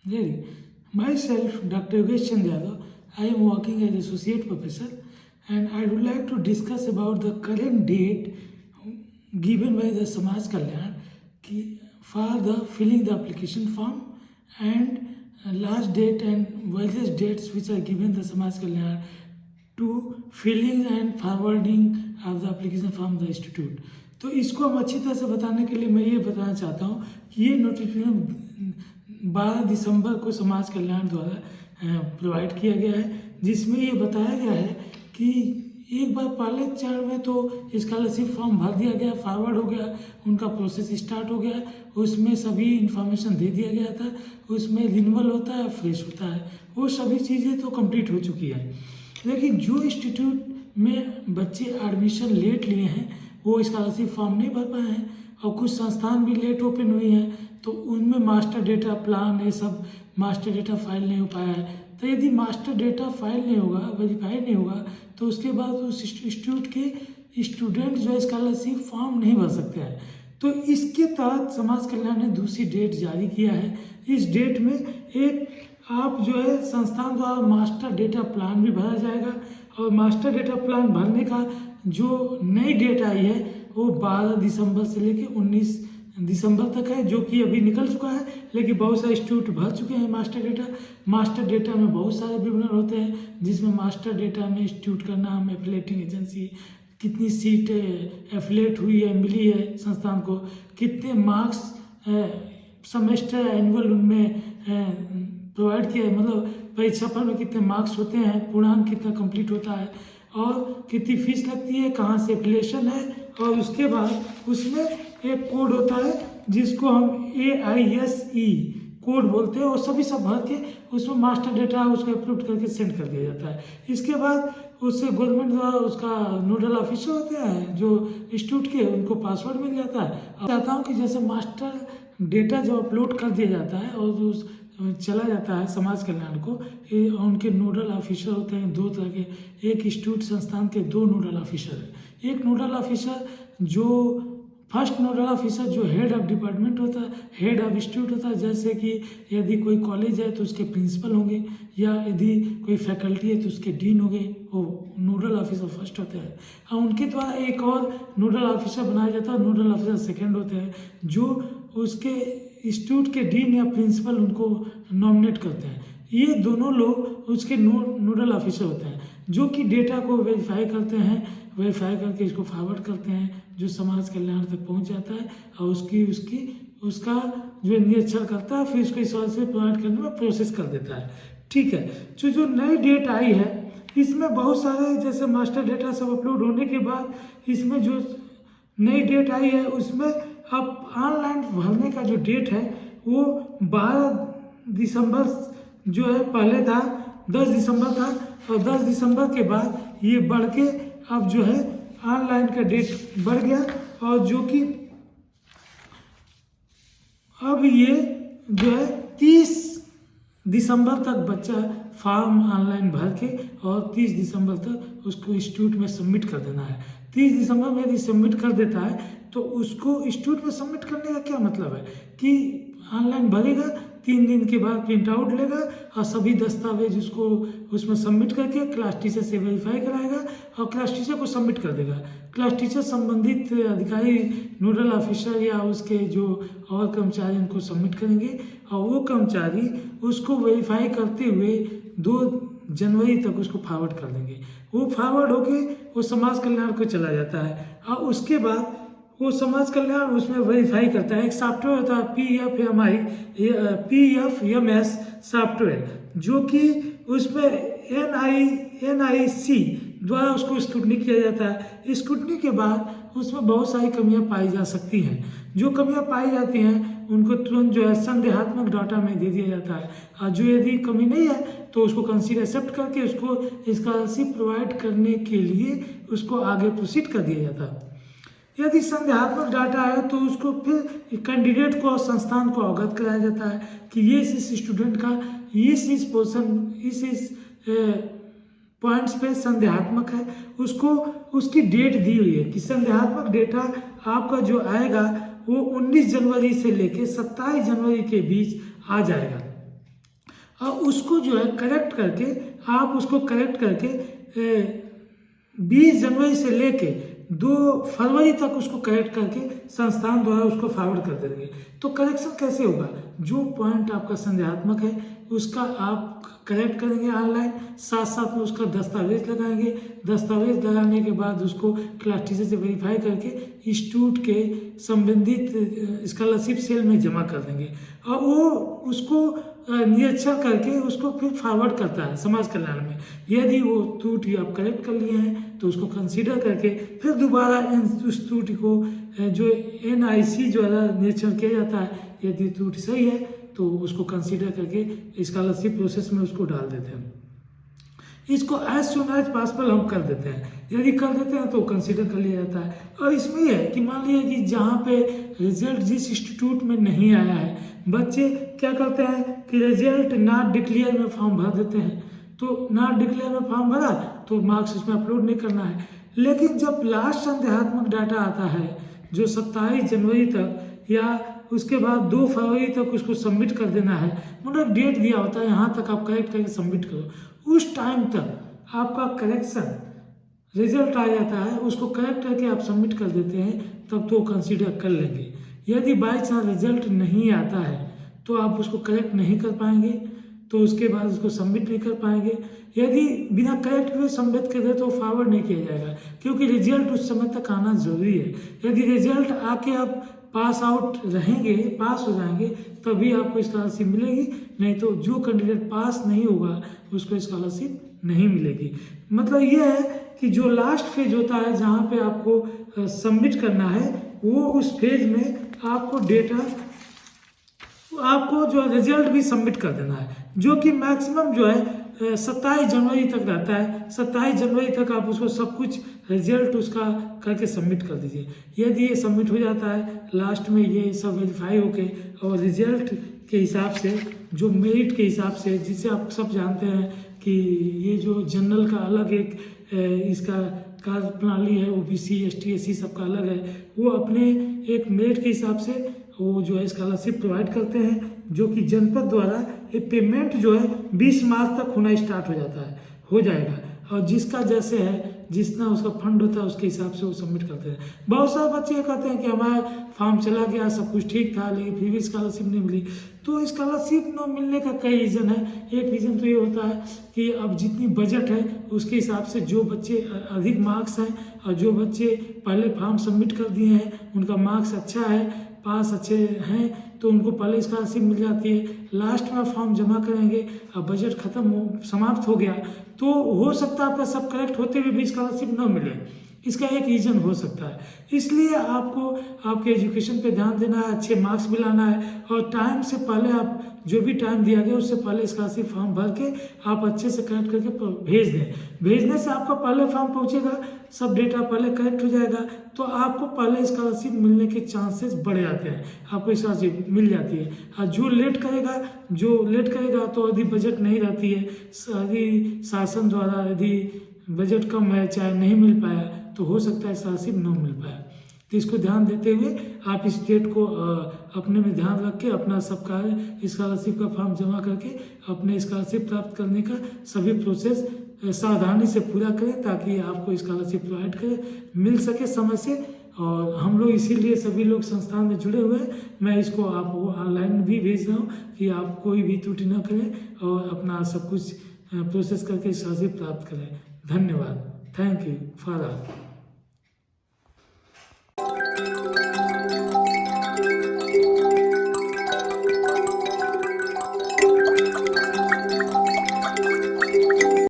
Really, myself, Dr. Yogesh Chand Yadav, I am working as associate professor, and I would like to discuss about the current date given by the Samaj Kalyan for the filling the application form, and last date and various dates which are given the Samaj Kalyan to filling and forwarding of the application from the institute. तो इसको हम अच्छी तरह से बताने के लिए मैं ये बताना चाहता हूँ कि ये नोटिफिकेशन 12 दिसंबर को समाज कल्याण द्वारा प्रोवाइड किया गया है, जिसमें ये बताया गया है कि एक बार पहले चरण में तो स्कॉलरशिप फॉर्म भर दिया गया, फॉरवर्ड हो गया, उनका प्रोसेस स्टार्ट हो गया, उसमें सभी इंफॉर्मेशन दे दिया गया था, उसमें रिन्यूअल होता है, फ्रेश होता है, वो सभी चीज़ें तो कंप्लीट हो चुकी है। लेकिन जो इंस्टीट्यूट में बच्चे एडमिशन लेट लिए हैं वो स्कॉलरशिप फॉर्म नहीं भर पाए हैं, और कुछ संस्थान भी लेट ओपन हुई हैं, तो उनमें मास्टर डेटा प्लान ये सब मास्टर डेटा फाइल नहीं हो पाया है। तो यदि मास्टर डेटा फाइल नहीं होगा, वेरीफाई नहीं होगा, तो उसके बाद उस इंस्टीट्यूट के स्टूडेंट जो है स्कॉलरशिप फॉर्म नहीं भर सकते हैं। तो इसके तहत समाज कल्याण ने दूसरी डेट जारी किया है। इस डेट में एक आप जो है संस्थान द्वारा मास्टर डेटा प्लान भी भरा जाएगा, और मास्टर डेटा प्लान भरने का जो नई डेट आई है वो 12 दिसंबर से लेकर 19 दिसंबर तक है, जो कि अभी निकल चुका है। लेकिन बहुत सारे इंस्टीट्यूट भर चुके हैं मास्टर डेटा। मास्टर डेटा में बहुत सारे विवरण होते हैं, जिसमें मास्टर डेटा में इंस्टीट्यूट का नाम, एफिलेटिंग एजेंसी, कितनी सीट एफिलेट हुई है, मिली है संस्थान को, कितने मार्क्स सेमेस्टर एनुअल उनमें प्रोवाइड किया है, मतलब परीक्षाफल में कितने मार्क्स होते हैं, पूर्णांक कितना कंप्लीट होता है, और कितनी फीस लगती है, कहाँ से एफिलिएशन है, और उसके बाद उसमें एक कोड होता है जिसको हम AISE कोड बोलते हैं, और सभी सब भर के उसमें मास्टर डेटा उसको अपलोड करके सेंड कर दिया जाता है। इसके बाद उससे गवर्नमेंट द्वारा उसका नोडल ऑफिसर होते हैं जो इंस्टीट्यूट के, उनको पासवर्ड मिल जाता है। अब चाहता हूँ कि जैसे मास्टर डेटा जब अपलोड कर दिया जाता है और उस चला जाता है समाज कल्याण को, उनके नोडल ऑफिसर होते हैं दो तरह के। एक इंस्टीट्यूट संस्थान के दो नोडल ऑफिसर है। एक नोडल ऑफिसर जो फर्स्ट नोडल ऑफिसर जो हेड ऑफ डिपार्टमेंट होता है, हेड ऑफ इंस्टीट्यूट होता है, जैसे कि यदि कोई कॉलेज है तो उसके प्रिंसिपल होंगे, या यदि कोई फैकल्टी है तो उसके डीन होंगे, वो नोडल ऑफिसर फर्स्ट होते हैं। और उनके द्वारा एक और नोडल ऑफिसर बनाया जाता है, नोडल ऑफिसर सेकेंड होते हैं, जो उसके इंस्टीट्यूट के डीन या प्रिंसिपल उनको नॉमिनेट करते हैं। ये दोनों लोग उसके नोडल ऑफिसर होते हैं, जो कि डेटा को वेरीफाई करते हैं, वेरीफाई करके इसको फॉरवर्ड करते हैं, जो समाज कल्याण तक पहुंच जाता है, और उसका जो निरीक्षण करता है, फिर उसको इस वजह से प्रोवाइड करने में प्रोसेस कर देता है। ठीक है। जो नई डेट आई है इसमें बहुत सारे, जैसे मास्टर डेटा सब अपलोड होने के बाद इसमें जो नई डेट आई है उसमें अब ऑनलाइन भरने का जो डेट है वो 12 दिसंबर जो है, पहले था 10 दिसंबर था, और 10 दिसंबर के बाद ये बढ़ के अब जो है ऑनलाइन का डेट बढ़ गया, और जो कि अब ये जो है 30 दिसंबर तक बच्चा फॉर्म ऑनलाइन भर के और 30 दिसंबर तक उसको इंस्टीट्यूट में सबमिट कर देना है। 30 दिसंबर में यदि सबमिट कर देता है तो उसको इंस्टीट्यूट में सबमिट करने का क्या मतलब है कि ऑनलाइन भरेगा, 3 दिन के बाद प्रिंट आउट लेगा और सभी दस्तावेज उसको उसमें सबमिट करके क्लास टीचर से वेरीफाई कराएगा और क्लास टीचर को सबमिट कर देगा। क्लास टीचर संबंधित अधिकारी, नोडल ऑफिसर या उसके जो और कर्मचारी उनको सबमिट करेंगे, और वो कर्मचारी उसको वेरीफाई करते हुए 2 जनवरी तक उसको फॉरवर्ड कर देंगे। वो फॉरवर्ड होके वो समाज कल्याण को चला जाता है, और उसके बाद वो समाज कल्याण उसमें वेरीफाई करता है। एक सॉफ्टवेयर होता है PFMS सॉफ्टवेयर, जो कि उसमें NIC द्वारा उसको स्क्रूटनी किया जाता है। स्क्रूटनी के बाद उसमें बहुत सारी कमियां पाई जा सकती हैं। जो कमियां पाई जाती हैं उनको तुरंत जो है संदेहात्मक डाटा में दे दिया जाता है, और जो यदि कमी नहीं है तो उसको कंसीडर एक्सेप्ट करके उसको स्कॉलरशिप प्रोवाइड करने के लिए उसको आगे प्रोसीड कर दिया जाता है। यदि संदेहात्मक डाटा है तो उसको फिर कैंडिडेट को और संस्थान को अवगत कराया जाता है कि ये इस स्टूडेंट का इस पोर्शन इस पॉइंट्स पे संदेहात्मक है, उसको उसकी डेट दी हुई है कि संदेहात्मक डेटा आपका जो आएगा वो 19 जनवरी से लेके 27 जनवरी के बीच आ जाएगा। और उसको जो है करेक्ट करके आप उसको करेक्ट करके 20 जनवरी से लेके 2 फरवरी तक उसको करेक्ट करके संस्थान द्वारा उसको फॉरवर्ड कर देंगे। तो करेक्शन कैसे होगा? जो पॉइंट आपका संदेहात्मक है उसका आप करेक्ट करेंगे ऑनलाइन, साथ साथ में उसका दस्तावेज लगाएंगे। दस्तावेज लगाने के बाद उसको क्लास टीचर से वेरीफाई करके इंस्टीट्यूट के संबंधित स्कॉलरशिप सेल में जमा कर देंगे और वो उसको निरीक्षण करके उसको फिर फॉरवर्ड करता है समाज कल्याण में। यदि वो त्रुटि आप करेक्ट कर लिए हैं तो उसको कंसीडर करके फिर दोबारा उस त्रुटि को जो NIC द्वारा निरीक्षण किया जाता है, यदि त्रुटि सही है तो उसको कंसीडर करके स्कॉलरशिप प्रोसेस में उसको डाल देते हैं। इसको एज सुन एज पॉसिबल हम कर देते हैं। यदि कर देते हैं तो कंसीडर कर लिया जाता है। और इसमें यह है कि मान लीजिए कि जहाँ पे रिजल्ट जिस इंस्टीट्यूट में नहीं आया है, बच्चे क्या करते हैं कि रिजल्ट नॉट डिक्लेयर में फॉर्म भर देते हैं। तो नॉट डिक्लेयर में फॉर्म भरा तो मार्क्स इसमें अपलोड नहीं करना है। लेकिन जब लास्ट संदेहात्मक डाटा आता है जो 27 जनवरी तक या उसके बाद 2 फरवरी तक उसको सबमिट कर देना है, मतलब डेट दिया होता है यहाँ तक आप करेक्ट करके सबमिट करो, उस टाइम तक आपका करेक्शन रिजल्ट आ जाता है, उसको करेक्ट करके आप सबमिट कर देते हैं, तब तो कंसीडर कर लेंगे। यदि बाई चांस रिजल्ट नहीं आता है तो आप उसको करेक्ट नहीं कर पाएंगे, तो उसके बाद उसको सबमिट नहीं कर पाएंगे। यदि बिना करेक्ट हुए सबमिट कर दे तो फॉरवर्ड नहीं किया जाएगा, क्योंकि रिजल्ट उस समय तक आना जरूरी है। यदि रिजल्ट आके आप पास आउट रहेंगे, पास हो जाएंगे, तभी आपको स्कॉलरशिप मिलेगी, नहीं तो जो कैंडिडेट पास नहीं होगा उसको स्कॉलरशिप नहीं मिलेगी। मतलब ये है कि जो लास्ट फेज होता है जहाँ पे आपको सबमिट करना है, वो उस फेज में आपको डेटा, आपको जो रिजल्ट भी सबमिट कर देना है, जो कि मैक्सिमम जो है 27 जनवरी तक रहता है। 27 जनवरी तक आप उसको सब कुछ रिजल्ट उसका करके सबमिट कर दीजिए। यदि ये सबमिट हो जाता है, लास्ट में ये सब वेरीफाई होके और रिजल्ट के हिसाब से, जो मेरिट के हिसाब से, जिसे आप सब जानते हैं कि ये जो जनरल का अलग एक इसका कार्य प्रणाली है, OBC ST SC सबका अलग है, वो अपने एक मेरिट के हिसाब से वो जो है स्कॉलरशिप प्रोवाइड करते हैं, जो कि जनपद द्वारा ये पेमेंट जो है 20 मार्च तक होना स्टार्ट हो जाता है, हो जाएगा। और जिसका जैसे है, जितना उसका फंड होता है उसके हिसाब से वो सबमिट करते हैं। बहुत सारे बच्चे ये कहते हैं कि हमारा फॉर्म चला गया, सब कुछ ठीक था, लेकिन फिर भी स्कॉलरशिप नहीं मिली। तो स्कॉलरशिप न मिलने का कई रीज़न है। एक रीज़न तो ये होता है कि अब जितनी बजट है उसके हिसाब से जो बच्चे अधिक मार्क्स हैं और जो बच्चे पहले फॉर्म सबमिट कर दिए हैं उनका मार्क्स अच्छा है, पास अच्छे हैं, तो उनको पहले स्कॉलरशिप मिल जाती है। लास्ट में फॉर्म जमा करेंगे और बजट समाप्त हो गया तो हो सकता है आपका सब करेक्ट होते हुए भी स्कॉलरशिप न मिले। इसका एक रीज़न हो सकता है। इसलिए आपको आपके एजुकेशन पे ध्यान देना है, अच्छे मार्क्स भी लाना है और टाइम से पहले आप जो भी टाइम दिया गया उससे पहले स्कॉलरशिप फॉर्म भर के आप अच्छे से करेक्ट करके भेज दें। भेजने से आपका पहले फॉर्म पहुंचेगा, सब डेटा पहले करेक्ट हो जाएगा, तो आपको पहले स्कॉलरशिप मिलने के चांसेस बढ़ जाते हैं, आपको स्कॉलरशिप मिल जाती है। और जो लेट करेगा तो यदि बजट नहीं रहती है, यदि शासन द्वारा यदि बजट कम है, चाहे नहीं मिल पाया, तो हो सकता है स्कॉलरशिप न मिल पाया। तो इसको ध्यान देते हुए आप इस डेट को अपने में ध्यान रख के अपना सब कार्य स्कॉलरशिप का फॉर्म जमा करके अपने स्कॉलरशिप प्राप्त करने का सभी प्रोसेस सावधानी से पूरा करें, ताकि आपको स्कॉलरशिप प्रोवाइड करें, मिल सके समय से। और हम लोग इसीलिए सभी लोग संस्थान में जुड़े हुए हैं। मैं इसको आपको ऑनलाइन भी भेज रहा हूँ कि आप कोई भी त्रुटि न करें और अपना सब कुछ प्रोसेस करके स्कॉलरशिप प्राप्त करें। धन्यवाद। Thank you for all.